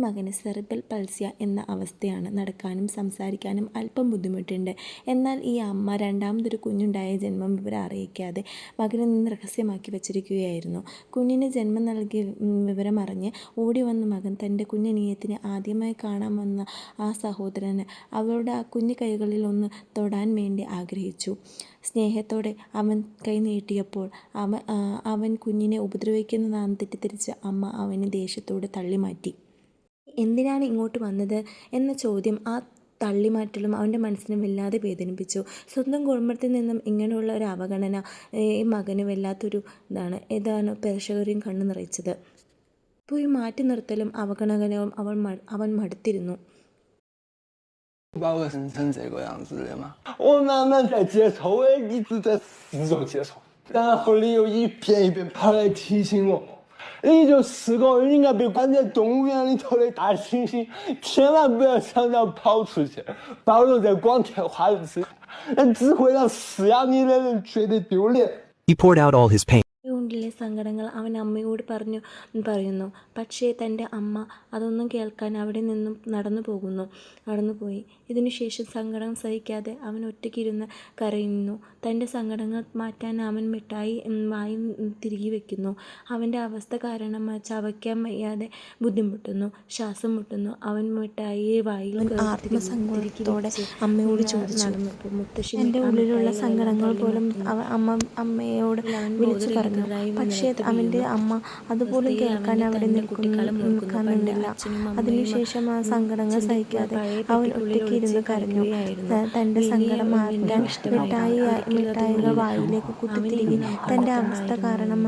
മകന് സെറിബ്രൽ പൾസിയ എന്ന അവസ്ഥയാണ്. നടക്കാനും സംസാരിക്കാനും അല്പം ബുദ്ധിമുട്ടുണ്ട്. എന്നാൽ ഈ അമ്മ രണ്ടാമതൊരു കുഞ്ഞുണ്ടായ ജന്മം വിവരം അറിയിക്കാതെ മകനിൽ നിന്ന് രഹസ്യമാക്കി വച്ചിരിക്കുകയായിരുന്നു. കുഞ്ഞിന് ജന്മം നൽകിയ വിവരമറിഞ്ഞ് ഓടി വന്ന മകൻ തൻ്റെ കുഞ്ഞനിയത്തിനെ ആദ്യമായി കാണാൻ വന്ന ആ സഹോദരന് അവളുടെ ആ കുഞ്ഞു കൈകളിൽ ഒന്ന് തൊടാൻ വേണ്ടി ആഗ്രഹിച്ചു. സ്നേഹത്തോടെ അവൻ കൈ നീട്ടിയപ്പോൾ അവൻ കുഞ്ഞിനെ ഉപദ്രവിക്കുന്നതാണെന്ന് തെറ്റിദ്ധരിച്ച അമ്മ അവനെ ദേഷ്യത്തോടെ തള്ളിമാറ്റി. എന്തിനാണ് ഇങ്ങോട്ട് വന്നത് എന്ന ചോദ്യം ആ തള്ളിമാറ്റലും അവൻ്റെ മനസ്സിനെ വല്ലാതെ വേദനിപ്പിച്ചു. സ്വന്തം കുടുംബത്തിൽ നിന്നും ഇങ്ങനെയുള്ള ഒരു അവഗണന ഈ മകന് വല്ലാത്തൊരു ഇതാണ് പ്രേക്ഷകരെയും കണ്ണു നിറയിച്ചത്. ഇപ്പോൾ ഈ മാറ്റി നിർത്തലും അവഗണനവും അവൻ മടുത്തിരുന്നു.把我生成这个样子的嘛，我慢慢在接受，我也一直在试着接受，然后你又一遍一遍跑来提醒我，你就是个应该被关在动物园里头的大猩猩，千万不要想着跑出去，暴露在光天化日之下，那只会让饲养你的人觉得丢脸。He poured out all his pain. ഉള്ളിലെ സങ്കടങ്ങൾ അവൻ അമ്മയോട് പറയുന്നു. പക്ഷേ തൻ്റെ അമ്മ അതൊന്നും കേൾക്കാൻ അവിടെ നിന്നും നടന്നുപോയി. ഇതിനുശേഷം സങ്കടം സഹിക്കാതെ അവൻ ഒറ്റയ്ക്കിരുന്ന് കരയുന്നു. തൻ്റെ സങ്കടങ്ങൾ മാറ്റാൻ അവൻ മിഠായി വായി തിരികെ വെക്കുന്നു. അവൻ്റെ അവസ്ഥ കാരണം ചവയ്ക്കാൻ വയ്യാതെ ബുദ്ധിമുട്ടുന്നു, ശ്വാസം മുട്ടുന്നു. അവൻ മിഠായിയെ വായിൽ ആത്മസങ്കടത്തോടെ അമ്മയോട് ചോദിച്ചു. മുത്തശ്ശി എൻ്റെ ഉള്ളിലുള്ള സങ്കടങ്ങൾ പോലും അമ്മയോട് വിളിച്ചു പറഞ്ഞു. പക്ഷേ അവൻ്റെ അമ്മ അതുപോലും കേൾക്കാൻ അവിടെ നിൽക്കുന്നില്ല. അതിനുശേഷം ആ സങ്കടങ്ങൾ സഹിക്കാതെ അവൻ ഒറ്റയ്ക്ക് ഇരുന്ന് കരഞ്ഞു. തൻ്റെ സങ്കടം മാറ്റാൻ മിഠായികൾ വായിലേക്ക് കുത്തിത്തിരികെ തൻ്റെ അവസ്ഥ കാരണം